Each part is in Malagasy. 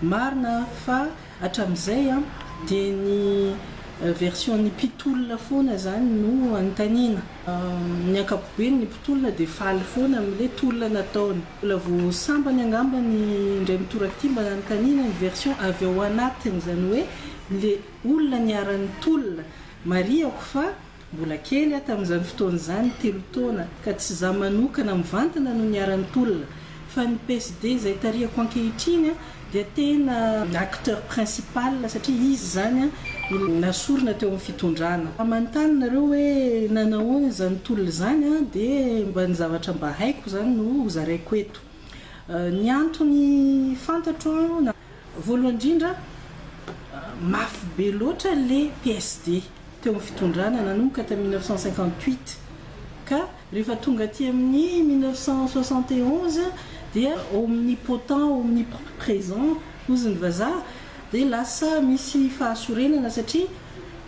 marina fa hatramin'izay a dia ny version ny mpitolona foana zany no anontaniana ny ankapobeny ny mpitolona dia faly foana amin'ilay tolona nataony la vo sambany angambany indray mitoraky mba nanontaniana ny version avy ao anatiny zany hoe le olona niaran'ny tolona mariako fa mbola kely a tamin'izany fotoana zany 3 taona ka tsy za manokana mivantana no niaran'ny tolona fa ny PSD zay tariako ankehitriny dia tena acteur principal satria izy zany nasorona teo amin'ny fitondrana amanontany nareo hoe nanahoana zany tolona zany dia mba ny zavatra mba haiko zany no zaraiko eto ny antony fantatro voalohany indrindra mafy be loatra le PSD teo amin'ny fitondrana nanomboka ta 1958 ka rehefa tonga aty amin'ny 1971 dia omnipotent omniprésent ozy ny vazaha dia lasa misy fahasorenana satria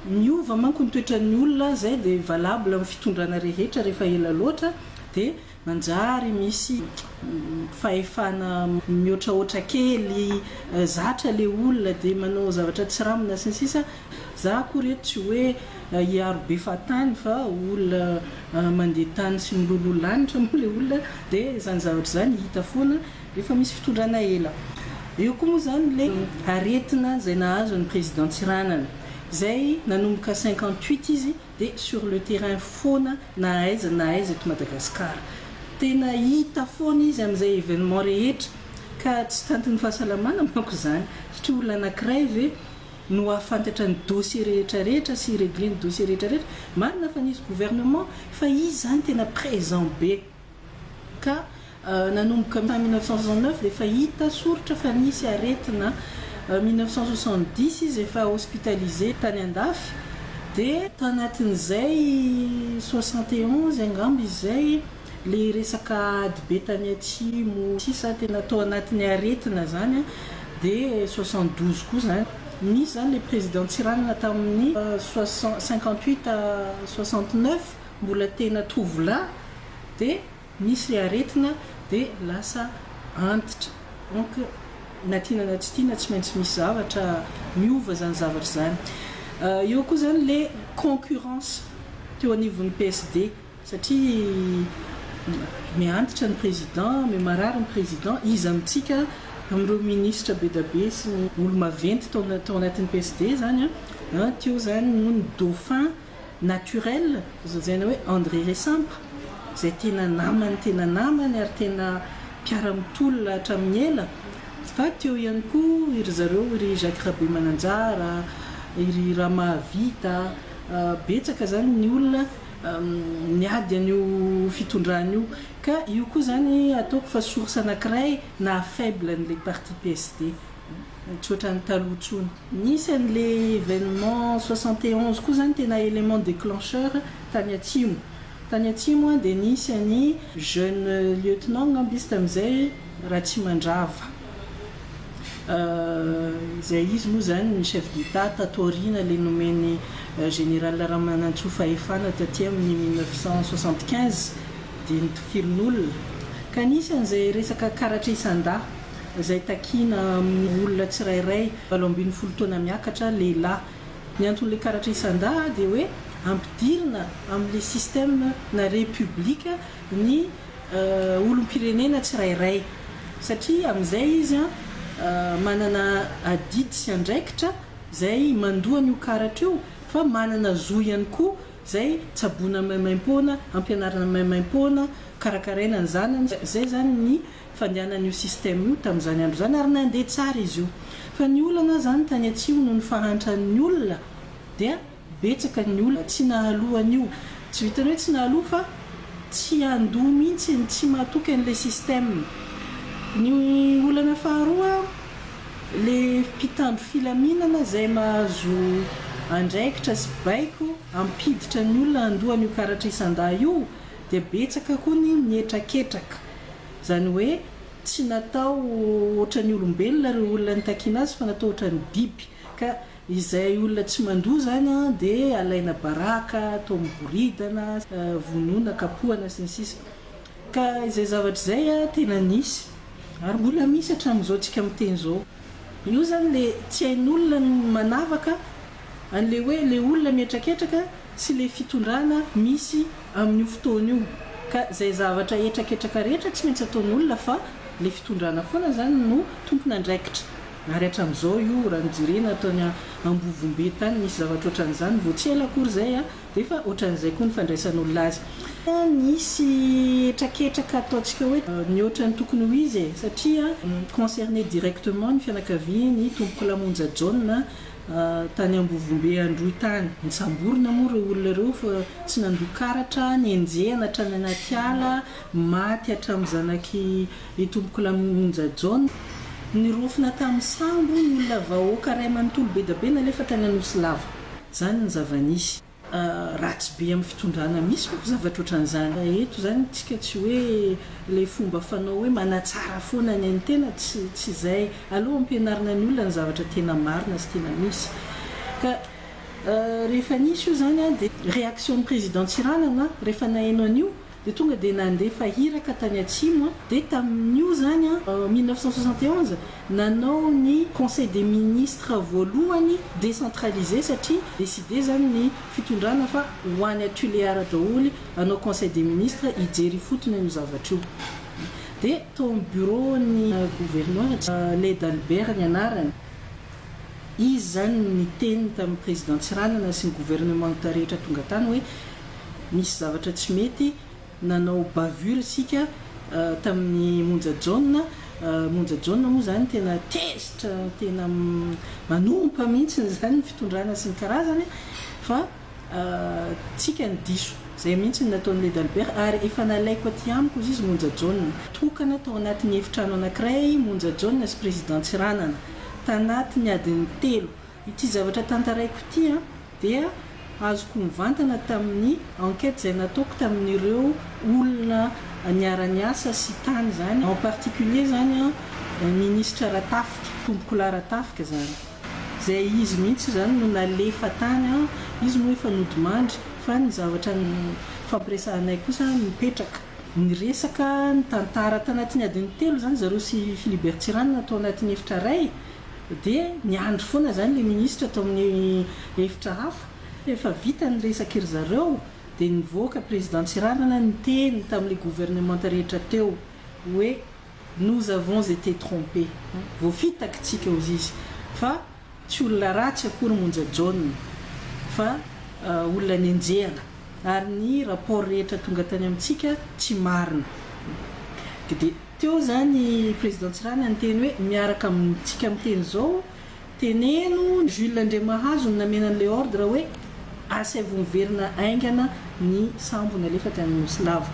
miova manko ny toetran'ny olona zay dia valable amin'ny fitondrana rehetra rehefa ela loatra dia manjary misy fahefana mihoatrahoatra kely zatra le olona dia manao zavatra tsy ramina sy ny sisa za koa reto tsy hoe hiaro be fatany fa olona mandeha tany sy milololanitra moa le olona dia zany zavatra zany hita foana rehefa misy fitondrana ela eo koa moa zany le aretina zay nahazo ny président Tsiranana zay nanomboka 58 izy dia sur le terrain foana na aiza eto Madagasikara tena hita foana izy amin'izay événement rehetra ka tsy tantin'ny fahasalamana manko zany satria olona anankiray ve no afantatra ny dossier rehetrarehetra sy réglé ny dossier rehetrarehetra marina fa nisy gouvernement fa izy zany tena présent be ka nanomboka 1969 dia efa hita soritra fa nisy aretina 1970 izy efa hospitalisé tany Andafy dia tanatin'izay 71 angamba izay le resaka ady be tany atsimo sisa tena atao anatin'ny aretina zany dia 72 koa zany nisy zany le président Tsiranana tamin'ny 58 à 69 mbola tena tovolahy dia nisy le aretina dia lasa antitra donc natinana tsy tiana tsy maintsy misy zavatra miova zany zavatra zany eo koa zany le concurrence teo anivon'ny PSD satria miantitra ny président mimarary ny président izy amintsika amin'ireo ministre be da be sy ny olo maventy tao anatin'ny PSD zany teo zany no ny dauphin naturel zany hoe André Resambre zay tena namany ary tena mpiara-mitolona hatramin'ny ela fa teo ihany koa iry zareo iry Jacques Rabe Mananjara iry Ramahavita betsaka zany ny olona niady an'io fitondrana io ka io koa zany ataoko fa source anankiray na faible n'le parti PSD tsy ohatran'ny taloha nisy an'le événement 71 koa zany tena élément déclencheur tany atsimo dia nisy any jeune lieutenant ngambisy tamin'izay Ratsimandrava zay izy moa zany ny chef d'état tatorina le nomeny général Ramanantsoa fahefana taty amin'ny 1975 dia nitofirin'olona ka nisy an'izay resaka karatra isan-da zay takina amin'ny olona tsirairay 70 taona miakatra lehilahy ny anton'le karatra isan-da dia hoe ampidirina amin'le système na république ny olom-pirenena tsirairay satria amin'izay izy manana adidy sy andraikitra zay mandohany io karatra io fa manana zo ihany koa zay tsabona maimaim-poana ampianarana maimaim-poana karakaraina ny zanany zay zany ny fandehanan'io système io tamin'izany andro zany ary nandeha tsara izy io fa ny olana zany tany atsimo no ny fahantran'ny olona dia betsaka ny olona tsy nahalohany io tsy vitany hoe tsy nahaloha fa tsy andoha mihitsy tsy mahatoky an'le système ny olana faharoa le mpitandro filaminana zay mahazo andraikitra sy baiko ampiditra ny olona andohany io karatra isan-da io dia betsaka koa ny mietraketraka zany hoe tsy natao ohatran'ny olombelona reo olona nitakiana azy fa natao ohatran'ny biby ka izay olona tsy mandoha zany dia alaina baraka atao miboridana vonoina kapohana sy ny sisa ka izay zavatra izay tena nisy ary mbola misy hatramin'izao tsika miteny zao io zany le tsy hain'olona manavaka an'le hoe le olona mietraketraka sy le fitondrana misy amin'io fotoana io ka zay zavatra etraketraka rehetra tsy maintsy ataon'olona fa le fitondrana foana zany no tompona andraikitra ary hatramin'izao io raha nijirena ataony ambovombe tany misy zavatra ohatran'izany vao tsy ela akory zay a dia efa ohatran'izay koa ny fandraisan'olona azy nisy etraketraka ataontsika hoe mihoatra ny tokony ho izy e satria concerné directement ny fianakaviany tompoko lamonja jaune tany ambovombe androy tany mitsamborona moa reo olona reo fa tsy nandokaratra ny enjehana hatrany anaty ala maty hatramin'ny zanaky tompoko lamonja jaune nirofina tamin'ny sambo ny olona vahoaka ray manontolo be dabe nalefa tany anosy lava zany ny zava-nisy ratsy be amin'ny fitondrana misy moa zavatra ohatran'izany eto zany tsika tsy hoe le fomba fanao hoe manatsara foana ny any tena tsy zay aloha ampianarina ny olona ny zavatra tena marina sy tena misy ka rehefa nisy io zany a dia réaction président Tsiranana rehefa nahaino an'io dia tonga dia nandefa hiraka tany atsimo dia tamin'io zany a 1971 nanao ny conseil des ministres voalohany décentralisé satria décidé zany ny fitondrana fa ho any atuléara daholy anao conseil des ministres hijery fotony an'io zavatra io dia tao amin'ny bureau ny gouverneur Led Albert ny anarany izy zany ny teny tamin'ny président Tsiranana sy ny gouvernement rehetra tonga tany hoe misy zavatra tsy mety nanao bavure sika tamin'ny monja jaune moa zany tena tezitra tena manompa mihitsy zany fitondrana sy ny karazany fa tsika ny diso zay mihitsy nataon'ny Led Albert ary efa nalaiko aty amiko izy monja jaune tokana tao anatin'ny efitrano anankiray monja jaune sy président Tsiranana tanatin'ny adiny 3 ity zavatra tantaraiko ity dia azoko mivantana tamin'ny enquête zay nataoko tamin'ireo olona niara-niasa sy tany zany en particulier zany ministre Ratafika tompoko la Ratafika zany zay izy mihitsy zany no nalefa tany izy moa efa nodimandry fa ny zavatra ny fampiresahanay kosa mipetraka ny resaka ny tantara tanatin'ny adiny 3 zany zareo sy Philibert Tsiranana atao anatin'ny efitra ray dia niandry foana zany le ministre atao amin'ny efitra hafa efa vita ny resaka ry zareo dia nivoaka président Tsiranana ny teny tamin'le gouvernement rehetra teo hoe nous avons été trompés voafitaka tsika ozy izy fa tsy olona ratsy akory monja jaune fa olona nenjehana ary ny rapport rehetra tonga tany amintsika tsy marina dia teo zany président Tsiranana ny teny hoe miaraka amintsika amin'ny teny zao teneno Jules Andriamahazo namena an'le ordre hoe asa vonverina aingana ny sambo nalefa tany anosy lava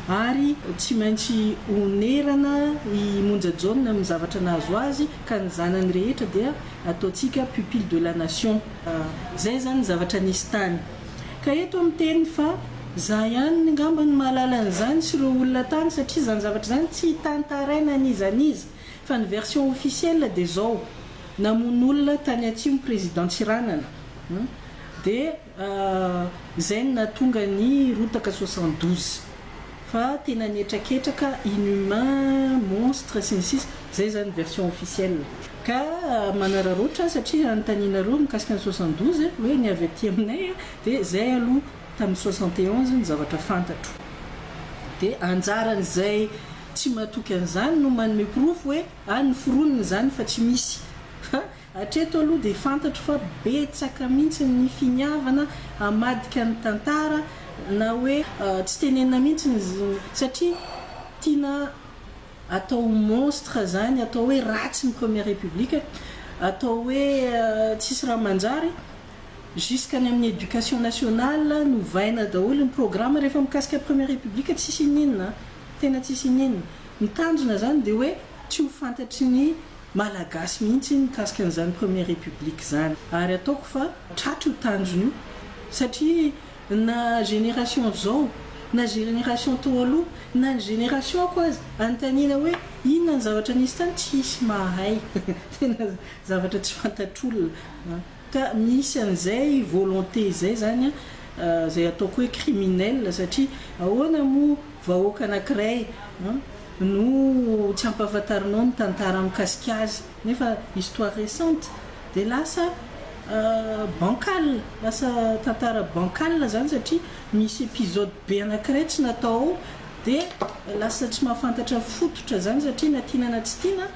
ary tsy maintsy onerana i monja jaune amin'ny zavatra nahazo azy ka ny zanany rehetra dia ataontsika pupille de la nation zay zany ny zavatra nisy tany ka eto amin'ny teny fa za ihany ngamba ny mahalala n'izany sy ireo olona tany satria zany zavatra zany tsy tantaraina an'izanizy fa ny version officielle dia zao namon'olona tany atsimo président Tsiranana dia zay natonga ny rotaka 72 fa tena nietraketraka inhumain monstre sy ny sisa zay zany version officielle ka manararoatra satria anontanianareo mikasika ny 72 hoe ny avy aty aminay dia zay aloha tamin'ny 71 ny zavatra fantatro dia anjaran'izay tsy mahatoky an'izany no manome profo hoe ny foroniny zany fa tsy misy hatreto aloha dia fantatro fa betsaka mihitsy ny finiavana amadika ny tantara na hoe tsy tenenina mihitsy satria tiana atao monstre zany atao hoe ratsy ny première république atao hoe tsisy raha manjary jusqu'any amin'ny éducation nationale no vaina daholo ny programme rehefa mikasika première république tsisy ininina tena tsisy ininina mitanjona zany dia hoe tsy ho fantatry ny malagasy mihitsy mikasika an'izany première république zany ary ataoko fa tratry ho tanjona io satria na génération zao na génération tao aloha na génération ako azy anontaniana hoe inona ny zavatra nisy tany tsisy mahay tena zavatra tsy fantatr'olona ka misy an'izay volonté zay zany zay ataoko hoe criminel satria ahoana moa vahoaka anankiray no tsy ampahafantarinao ny tantara mikasika azy nefa histoire récente dia lasa bancal lasa tantara bancal zany satria misy épisode be anankiray tsy natao ao dia lasa tsy mahafantatra fototra zany satria na tiana na tsy tiana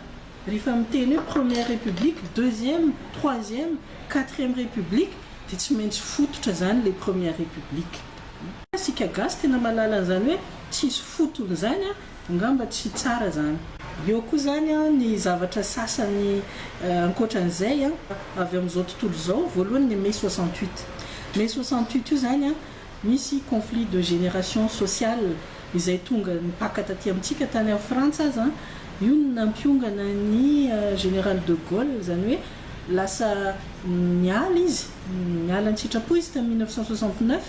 rehefa miteny hoe première république deuxième troisième quatrième république dia tsy maintsy fototra zany les première république sika gasy tena malala an'izany hoe tsisy fotony zany angamba tsy tsara zany eo koa zany ny zavatra sasany ankoatran'izay avy amin'izao tontolo zao voalohany ny mai 68 mai 68 io zany misy conflit de génération sociale izay tonga nipaka taty amintsika tany amin'ny frantsa azy io nampiongana ny général de Gaulle zany hoe lasa niala izy niala ny sitrapo izy tamin'ny 1969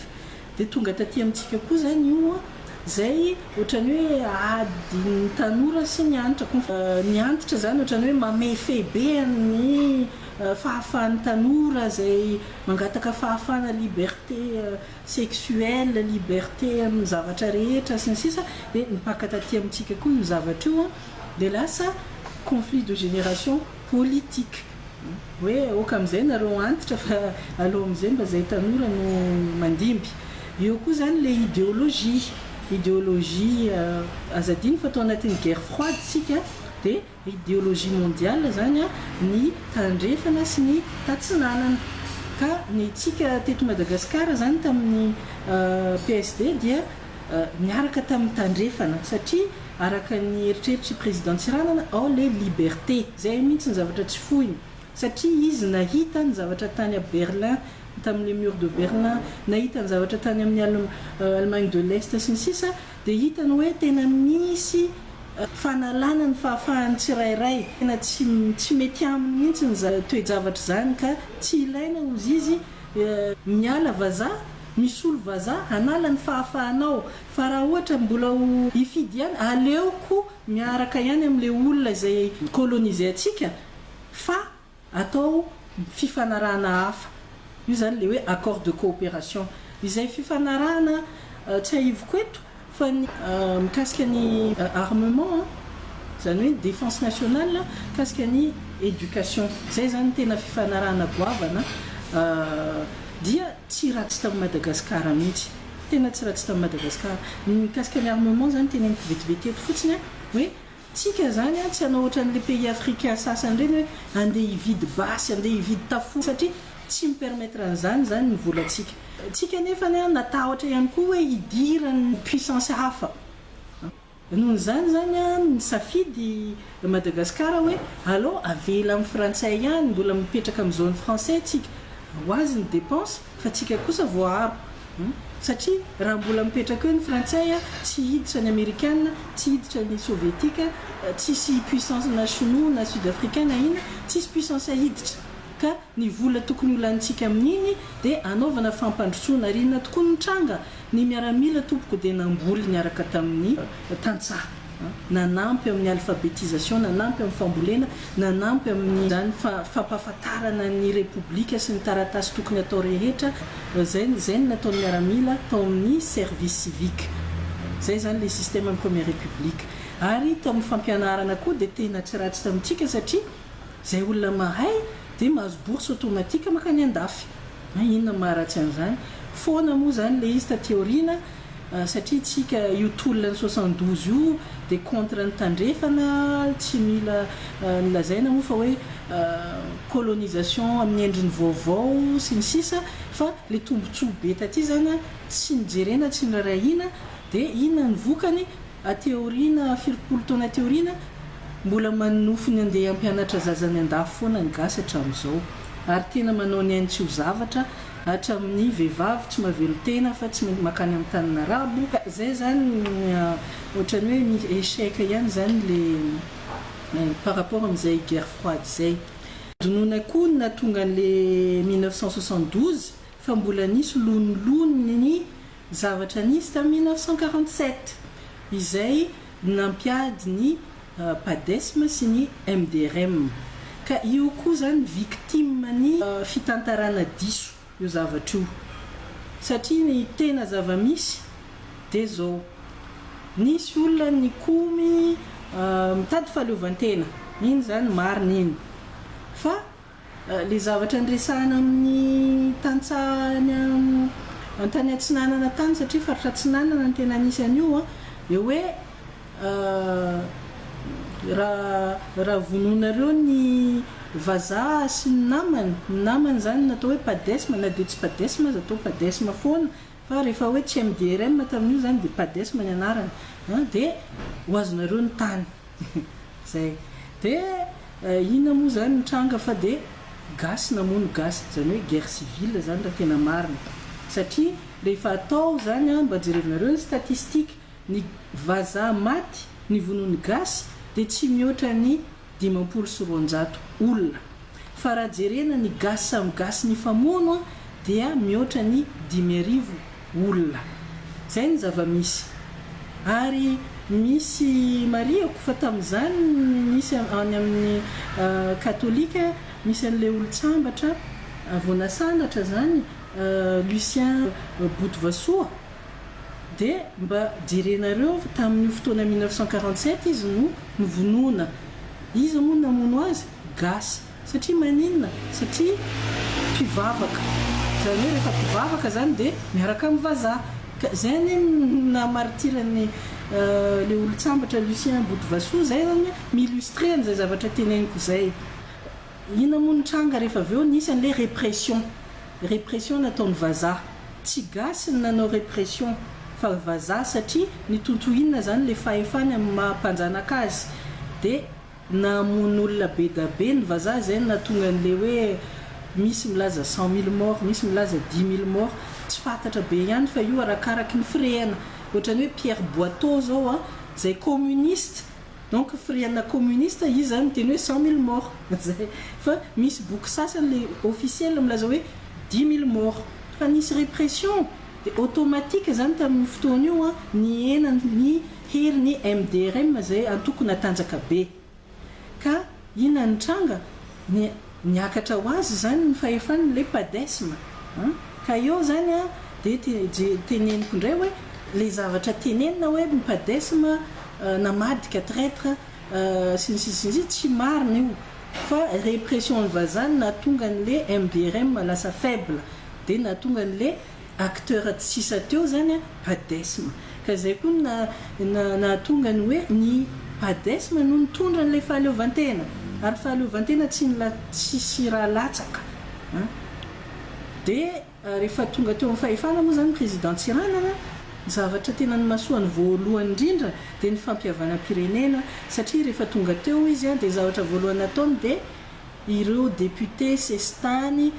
dia tonga taty amintsika koa zany io zay ohatrany hoe adiny tanora sy niantitra zany ohatrany hoe mamefehy be ny fahafahan'ny tanora zay mangataka fahafahana liberté sexuelle liberté amin'ny zavatra rehetra sy ny sisa dia nipaka taty amintsika koa io zavatra io dia lasa conflit de génération politique hoe oka amin'izay nareo antitra fa aloha amin'izay mba zay tanora no mandimby eo koa zany le idéologie azadiny fa tao anatin'ny guerre froide sika dia idéologie mondiale zany ny tandrefana sy ny tatsinanana ka ny tsika teto Madagasikara zany tamin'ny PSD dia niaraka tamin'ny tandrefana satria araka ny eritreritry président Tsiranana ao le liberté zay mihitsy ny zavatra tsy fohiny satria izy nahita ny zavatra tany a Berlin tamin'le mur de Berlin nahita ny zavatra tany amin'ny Allemagne de l'Est sy ny sisa dia hitany hoe tena misy fanalana ny fahafahan'ny tsirairay tena tsy mety aminy mihitsy ny toe-javatra zany ka tsy ilaina ozy izy miala vazaha misy olo vazaha hanala ny fahafahanao fa raha ohatra mbola hifidy ihany aleoko miaraka ihany amin'le olona izay colonise atsika fa atao fifanarahana hafa io zany le hoe accord de coopération izay fifanarahana tsy ahivoko eto fa mikasika ny armement zany hoe défense nationale kasika ny éducation zay zany tena fifanarahana goavana dia tsy ratsy tamin'ny Madagasikara mihitsy tena tsy ratsy tamin'ny Madagasikara mikasika ny armement zany tena vetivety eto fotsiny hoe tsika zany tsy anao ohatran'le pays africain sasany reny hoe andeha hividy basy andeha hividy tafo satria tsy mipermettre an'izany zany ny volantsika tsika nefa natahotra ihany koa hoe hidirany puissance hafa noho zany ny safidy Madagasikara hoe allo avela amin'ny frantsay ihany mbola mipetraka amin'ny zone français tsika hoazy ny dépense fa tsika kosa voaharo satria raha mbola mipetraka eo ny frantsay tsy hiditra ny américaine tsy hiditra ny soviétique tsisy puissance na chinois na sud-africaine ina tsisy puissance hiditra ka ny vola tokony holanitsika amin'iny dia anaovana fampandrosoana rinona tokoa ny tranga ny miaramila tompoko dia namboly niaraka tamin'ny tantsaha nanampy amin'ny alphabétisation nanampy amin'ny fambolena nanampy amin'ny zany fampahafantarana ny république sy ny taratasy tokony atao rehetra zay ny nataon'ny miaramila tao amin'ny service civique zay zany le système amin'ny première république ary tao amin'ny fampianarana koa dia tena tsy ratsy tamintsika satria zay olona mahay dia mahazo bourse automatique makany andafy inona maharatsy an'izany foana moa zany le izy tateoriana satria tsika io tolona ny 72 io dia contre ny tandrefana tsy mila nilazaina moa fa hoe colonisation amin'ny endriny vaovao sy ny sisa fa le tombontsoa be taty zany tsy nijerena tsy nirarahina dia inona ny vokany ateoriana firopolo taona teoriana mbola manofony andeha ampianatra zazany andafy foana ny gasy hatramin'izao ary tena manao ny ainy tsy ho zavatra hatramin'ny vehivavy tsy mavelo tena fa tsy makany amin'ny tanana rabo zay zany ohatrany hoe échec ihany zany le par rapport amin'izay guerre froide zay donona koa natonga an'le 1972 fa mbola nisy lonilony ny zavatra nisy tamin'ny 1947 izay nampiady ny padesme sy ny MDRM ka io koa zany victime ny fitantarana diso io zavatra io satria ny tena zava-misy dia zao nisy olona ny komy mitady fahaleovantena iny zany marina iny fa le zavatra nyresahana amin'ny tantsahany antany atsinanana tany satria faritra atsinanana ny tena nisy an'io eo hoe raha vononareo ny vazaha sy ny namany zany natao hoe padesma na de tsy padesma aza atao padesma foana fa rehefa hoe tsy MDRM tamin'io zany de padesma ny anarany de hoazonareo ny tany zay de ina moa zany nitranga fa de gasy namono gasy zany hoe guerre civile zany raha tena marina satria rehefa atao zany mba jerevinareo ny statistique ny vazaha maty ny vonony gasy de tsy mihoatra ny 500 olona fa raha jerena ny gasy samy gasy ny famono dia mihoatra ny 5,000 olona zay ny zava-misy ary misy mariako fa tamin'izany misy any amin'ny katolika misy an'le olo-tsambatra voanasanatra zany Lucien Boutvasoa de mba jerenareo tamin'ny fotoana 1947 izy no vonona izy moa namono azy gasy satria maninona satria mpivavaka zany hoe rehefa mpivavaka zany de miaraka amin'ny vazaha zany namartirany le olo-tsambatra Lucien Boutvasoa zay zany millustre an'izay zavatra teneniko zay ina moa nitranga rehefa aveo nisy an'le répression nataon'ny vazaha tsy gasy ny nanao répression fa vazaha satria ny tontoinina zany le fahefany amin'ny mahampanjanaka azy de namono olona be da be ny vazaha zay natonga an'le hoe misy milaza 100,000 morts misy milaza 10,000 morts tsy fantatra be ihany fa io arakaraky ny firehana ohatrany hoe Pierre Boiteau zao zay communiste donc firehana communiste izy zany miteny hoe 100,000 morts zay fa misy boky sasany le officiel milaza hoe 10,000 morts fa nisy répression de automatique zany tamin'ny fotoana io ny henany hery ny MDRM zay antoko natanjaka be ka ina nitranga niakatra ho azy zany ny fahefany le padesma ka eo zany de teneniko indray hoe le zavatra tenenina hoe ny padesma namadika traître sy tsy marina io fa répression ny vazany natonga an'le MDRM lasa faible de natonga an'le acteur tsisa teo zany padesma ka zay koa natonga ny hoe ny padesma no nitondra n'le fahaleovantena ary fahaleovantena tsy raha latsaka de rehefa tonga teo amin'ny fahefana moa zany président Tsiranana zavatra tena ny masoany voalohany indrindra de ny fampiavana-pirenena satria rehefa tonga teo izy de zavatra voalohany nataony de ireo député Sestany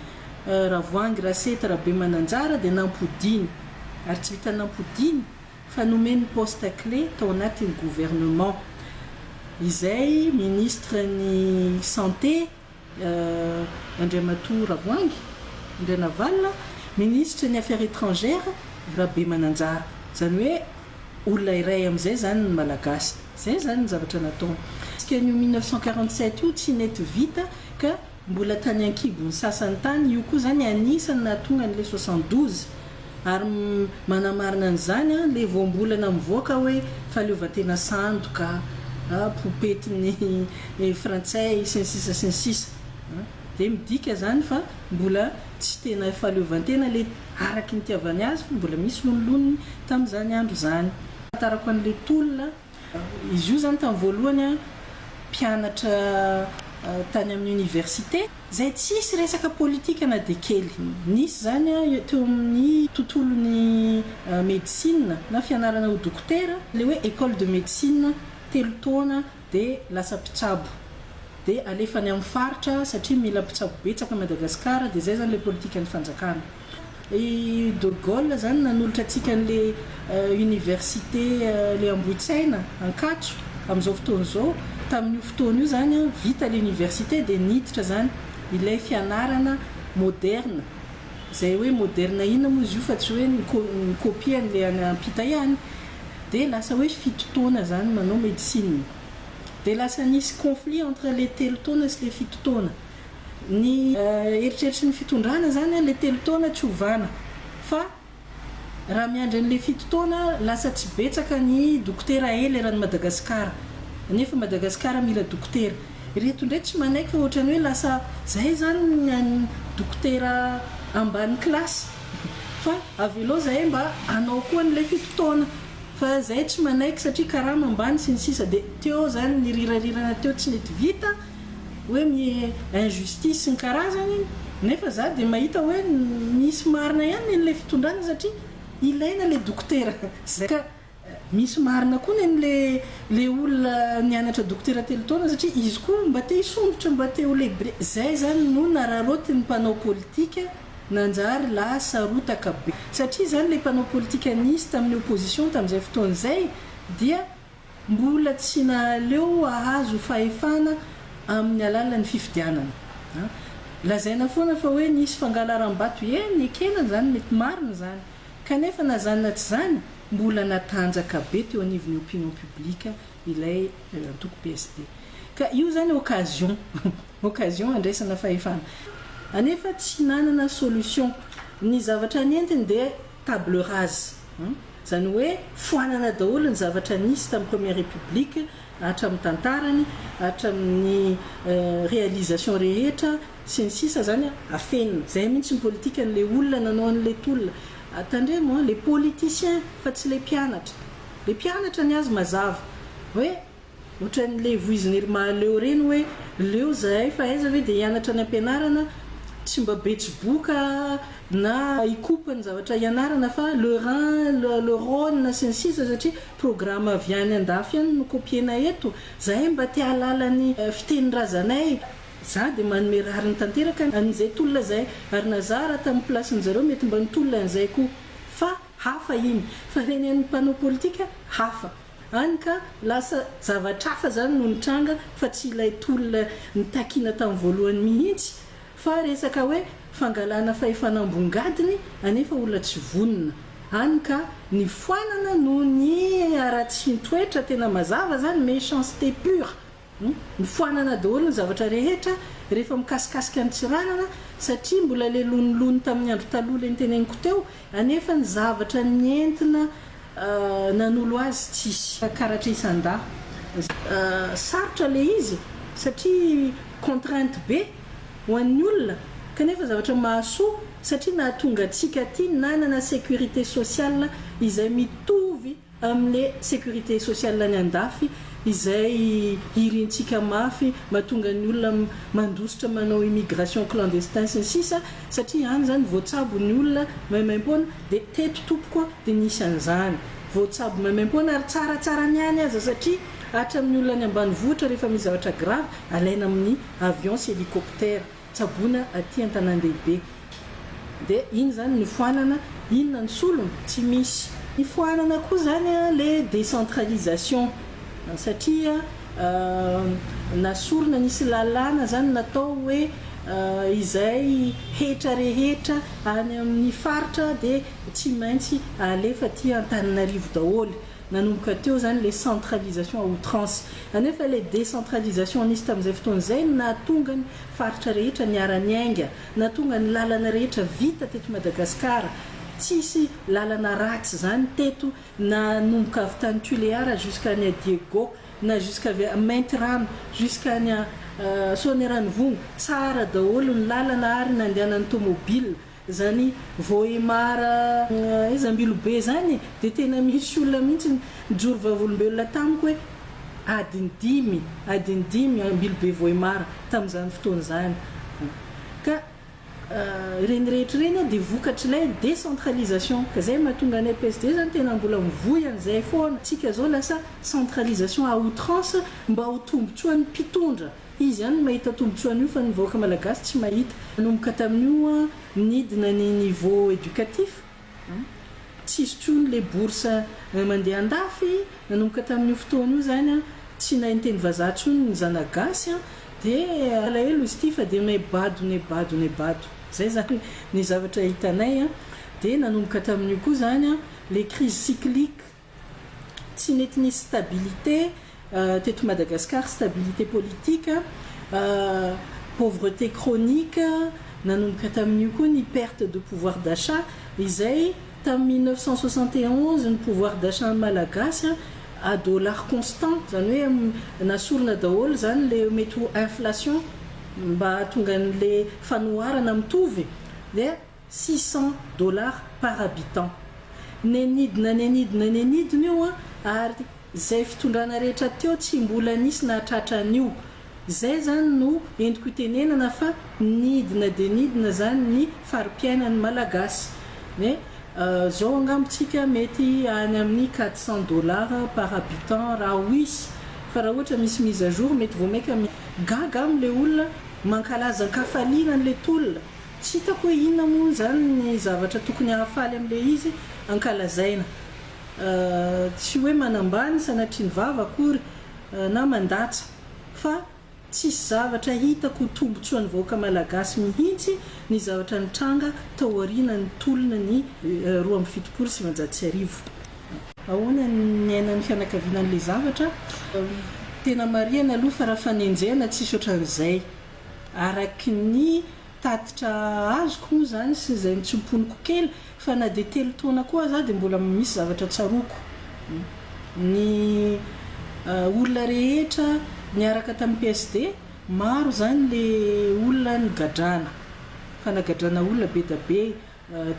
Ravoangy Rasety Rabe Mananjara de nampodiny ary tsy vita nampodiny fa nomeny poste clé tao anatin'ny gouvernement izay ministre ny santé Andriamatoa Ravoangy Ndray Navalna ministre ny affaires étrangères Rabe Mananjara zany hoe olona iray amin'izay zany ny malagasy zay zany ny zavatra nataony iska io 1947 io tsy nety vita ka mbola tany ankibony sasany tany io koa zany anisany natonga n'le 72 ary manamarina an'izany le voambolana mivoaka hoe fahaleovantena sandoka poupetiny frantsay sy de midika zany fa mbola tsy tena fahaleovantena le araky ny tiavany azy fa mbola misy loniloniny tamin'izany andro zany atarako an'le tolona izy io zany tamin'ny voalohany mpianatra tany amin'ny université zay tsisy resaka politika na de kely nisy zany teo amin'ny tontolon'ny médecine na fianarana ho dokotera le hoe école de médecine telo taona de lasa mpitsabo de alefany amin'ny faritra satria mila mpitsabo betsaka Madagasikara de zay zany le politika ny fanjakana de Gaulle zany nanolotra atsika an'le université le Ambohitsaina Ankatso amin'izao fotoana zao tamin'io fotoana io zany vita l'université de niditra zany ilay fianarana moderne zay hoe moderne ina moa izy io fa tsy hoe ny copie an'le ampita ihany de lasa hoe fito taona zany manao médecine de lasa nisy conflit entre le telo taona sy le fito taona ny eritreritry ny fitondrana zany le telo taona tsy ovana fa raha miandry an'le fitotoana lasa tsy betsaka ny dokotera ely eran'ny Madagasikara nefa Madagasikara mila dokotera reto ndray tsy manaiky fa ohatrany hoe lasa zay zany ny dokotera ambany klasy fa avy aloha zay mba anao koa n'le fitotoana fa zay tsy manaiky satria karama ambany sy ny sisa dia teo zany ny rirarirana teo tsy mety vita hoe mi injustice sy ny karazany nefa za dia mahita hoe misy marina ihany n'le fitondrana satria ilaina le dokotera zay ka misy marina koa le olona nianatra dokotera telo taona satria izy koa mba te hisondrotra mba te ho lehibe zay zany no nararoty ny mpanao politika nanjary lasa rotaka be satria zany le mpanao politika nisy tamin'ny opposition tamin'izay fotoana izay dia mbola tsy naleo ahazo fahefana amin'ny alalan'ny fifidianana lazaina foana fa hoe nisy fangalaram-bato ny ekena zany mety marina zany kanefa nazanona tsy zany mbola natanjaka be teo anivon'ny opinion publique ilay antoko PSD ka io zany occasion andraisana fahefana anefa tsy nanana solution ny zavatra nientiny dia table rase zany hoe foanana daholo ny zavatra nisy tamin'ny première république hatramin'ny tantarany hatramin'ny réalisation rehetra sy ny sisa zany afenina zay mihitsy ny politika n'le olona nanao an'le tolona attendez-moi les politiciens fa tsy le mpianatra ny azy mazava hoe ohatran'le voizin'ery mahaleo reny hoe leo zahay fa aiza hoe dia hianatra ny ampianarana tsy mba betsiboka na ikopany zavatra ianarana fa le Rhin le Rhône sy ny sisa satria programme avy any andafy ihany no kopiena eto zahay mba te halalany fitenin-drazanay za dia manome rariny tanteraka an'izay tolona zay ary nazara tamin'ny placen'ny zareo mety mba nitolona an'izay koa fa hafa iny fa reny an'ny mpanao politika hafa any ka lasa zavatra hafa zany no nitranga fa tsy ilay tolona nitakina tamin'ny voalohany mihitsy fa resaka hoe fangalana fahefanam-bongadiny anefa olona tsy vonina any ka ny foanana no ny ara-tsy toetra tena mazava zany méchanceté pure ny foanana daholo ny zavatra rehetra rehefa mikasikasika ny tsiranana satria mbola le lonilony tamin'ny andro taloha le nyteneniko teo anefa ny zavatra nientina nanolo azy tsisy karatra isan-da sarotra le izy satria contrainte be ho an'ny olona kanefa zavatra mahasoa satria nahatonga antsika ty nanana sécurité sociale izay mitovy amin'le sécurité sociale ny andafy izay irintsika mafy mahatonga ny olona mandositra manao immigration clandestin sy ny sisa satria any zany voatsabo ny olona maimaim-poana dia teto tompoka dia nisy an'izany voatsabo maimaim-poana ary tsaratsara ny any aza satria hatramin'ny olona ny ambanivohitra rehefa misy zavatra grave alaina amin'ny avion sy hélicoptère tsabona aty an-tanan-dehibe dia iny zany ny foanana inona ny solony tsy misy ny foanana koa zany le décentralisation satria nasorona nisy lalàna zany natao hoe izay hetra rehetra any amin'ny faritra dia tsy maintsy alefa ty Antananarivo daholo nanomboka teo zany le centralisation à outrance anefa le décentralisation nisy tamin'izay fotoana izay nahatonga ny faritra rehetra niara-ny aingana nahatonga ny lalana rehetra vita teto Madagasikara tsisy lalana ratsy zany teto nanomboka avy tany Tuléar jusqu'à ny Diego na jusqu'à Mainty Rano jusqu'à ny Soaneranivongo tsara daholo ny lalana ary nandehanan'ny tomobile zany voemara Zambilobe zany dia tena misy olona mihitsy nijoro vavolombelona tamiko hoe adiny dimy Ambilobe voemara tamin'izany fotoana zany ka reny rehetra reny dia vokatr'ilay décentralisation ka zay mahatonga ny PSD zany tena mbola mivoy an'izay foana tsika zao lasa centralisation à outrance mba ho tombotsoan'ny mpitondra izy ihany mahita tombotsoana io fa ny vahoaka malagasy tsy mahita nanomboka tamin'io nidina ny niveau éducatif tsisy tsony le bourse mandeha andafy nanomboka tamin'io fotoana io zany tsy nahinteny vazaha tsony ny zanagasy dia alahelo izy ty fa dia nebado zay zany ny zavatra hitanay dia nanomboka tamin'io koa zany les crises cycliques tsy nety nisy stabilité teto Madagascar stabilité politique pauvreté chronique nanomboka tamin'io koa ny perte de pouvoir d'achat izay tamin'ny 1971 ny pouvoir d'achat malagasy à dollar constant, zany hoe nasorona daholo zany le mety ho inflation mba tonga n'le fanoharana mitovy dia $600 par habitant. Nenidina io ary zay fitondrana rehetra teo tsy mbola nisy nahatratra an'io. Zay zany no endriko itenenana fa nidina de nidina zany ny fari-piainan'ny malagasy. Zao angambontsika mety any amin'ny $400 par habitant raha hoisy, fa raha ohatra misy mise à jour mety vomaika gaga am'le olona mankalaza kafaliana an'le tolona. Tsy hitako hoe inona moa zany ny zavatra tokony hahafaly am'le izy ankalazaina. Tsy hoe manambany sanatriany vava akory na mandatsa, fa tsisy zavatra hitako tombotsoan'ny vahoaka malagasy mihitsy ny zavatra nitranga tao aorianany tolona ny 2007. Ahoana ny ainan'ny fianakavianan'le zavatra? Tena marihana aloha fa raha fanenjehana tsisy ohatran'izay. Araky ny tatitra azoko moa zany sy izay nitsomponiko kely, fa na dia 3 taona koa za dia mbola misy zavatra tsaroko. Ny olona rehetra niaraka tamin'ny PSD maro zany le olona nigadrana, fa nagadrana olona be da be.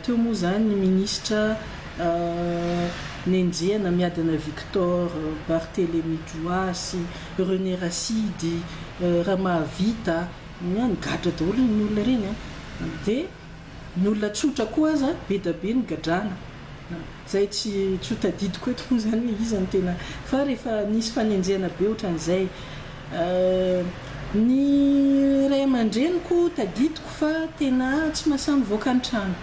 Teo moa zany ny ministra nenjehana miadana Victor Barthélémy Dioasy, René Rasidy, Ramavita, nigadra daholo ny olona reny. Dia ny olona tsotra koa aza be da be nigadrana. Zay tsy hotadidiko eto moa zany hoe izy ny tena, fa rehefa nisy fanenjehana be ohatran'izay. Ny ray aman-dreniko tadidiko fa tena tsy mahasahy mivoaka ny trano.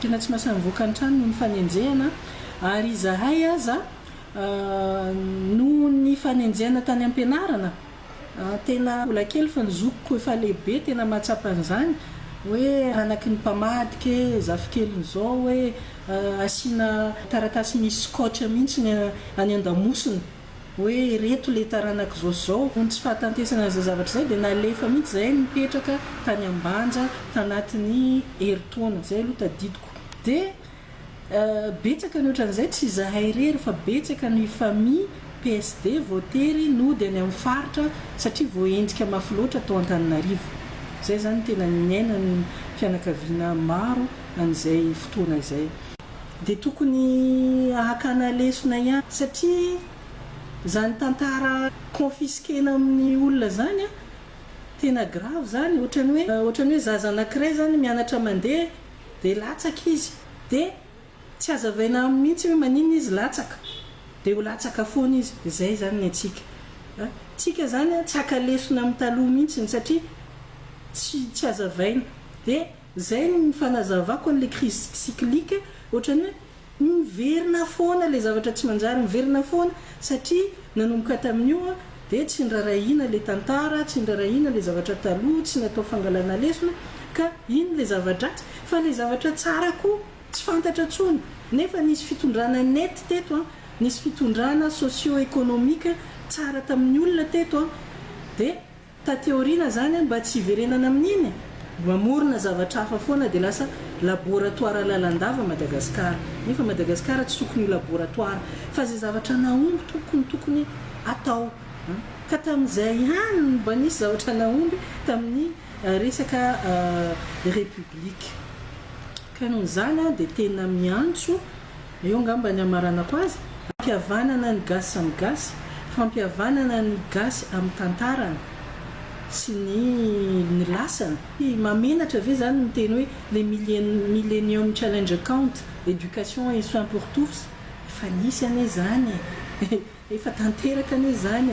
Tena tsy mahasahy mivoaka ny trano no ny fanenjehana, ary izahay aza no ny fanenjehana tany am-pianarana. Tena mbola kely fa nizokiko efa lehibe tena mahatsapa an'izany hoe anaky ny mpamadika zafikeliny zao hoe asiana taratasy misy scotch mihitsy any an-damosiny hoe reto le taranaka zao tsy fahatantesana an'izay zavatra zay dia nalefa mihitsy zay mipetraka tany ambanja tanatin'ny herintaona. Zay aloha tadidiko. Dia betsaka ny ohatran'izay tsy izahay rery fa betsaka ny famille PSD voatery no dia any amin'ny faritra satria voaendrika mafy loatra tao Antananarivo. Zay zany tena niainan'ny fianakaviana maro an'izay fotoana izay. Dia tokony ahakana lesona ihany satria zany tantara confisquena amin'ny olona zany tena grave zany. Ohatrany hoe zaza anankiray zany mianatra mandeha dia latsaka izy, dia tsy azavaina mihitsy hoe manino izy latsaka, dia ho latsaka foana izy. Zay zany ny antsika. Tsika zany tsy aka-lesona amin'ny taloha mihitsy satria tsy azavaina. Dia zay ny fanazavako an'le crise cyclique, ohatrany hoe miverina foana le zavatra tsy manjary, miverina foana satria nanomboka tamin'io dia tsy nirarahiana le tantara, tsy nirarahiana le zavatra taloha, tsy natao fangalana lesona, ka ino le zavatra ratsy, fa le zavatra tsara koa tsy fantatra tsony. Nefa nisy fitondrana net teto, nisy fitondrana socio-économique tsara tamin'ny olona teto, dia tateoriana zany mba tsy hiverenana amin'iny, mamorona zavatra hafa foana dia lasa laboratoire lalandava Madagasikara. Nefa Madagasikara tsy tokony ho laboratoire, fa zay zavatra nahomby tokony atao. Ka tamin'izay ihany mba nisy zavatra nahomby tamin'ny resaka république. Ka noho izany dia tena miantso eo angamba ny amaranako azy, fampihavanana ny gasy amin'ny gasy, fampihavanana ny gasy amin'ny tantarana sy ny lasana. Mamenatra ve zany miteny hoe le Millennium Challenge Account, éducation et soins pour tous, efa nisy ane zany efa tanteraka ane zany.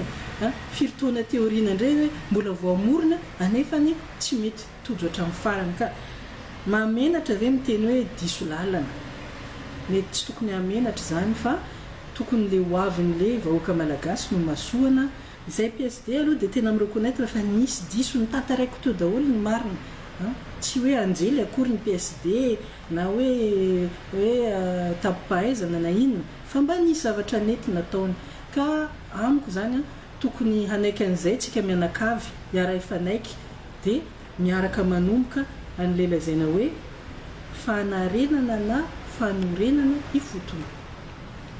Firotoana teoriana indray hoe mbola voamorona anefany tsy mety tojo hatramin'ny farany. Ka mamenatra ve miteny hoe diso lalana? Mety tsy tokony hamenatra zany, fa tokony le hoavin'le vahoaka malagasy no masoana. Zay PSD aloha dia tena mireconnaître fa nisy diso ny tantaraiko teo daholo ny marina. Tsy hoe anjely akory ny PSD na hoe tapo-pahaizana na inona, fa mba nisy zavatra nety nataony. Ka amiko zany tokony hanaiky an'izay tsika mianakavy hiara ifanaiky dia miaraka manomboka an'le lazaina hoe fanarenana na fanorenana ifotony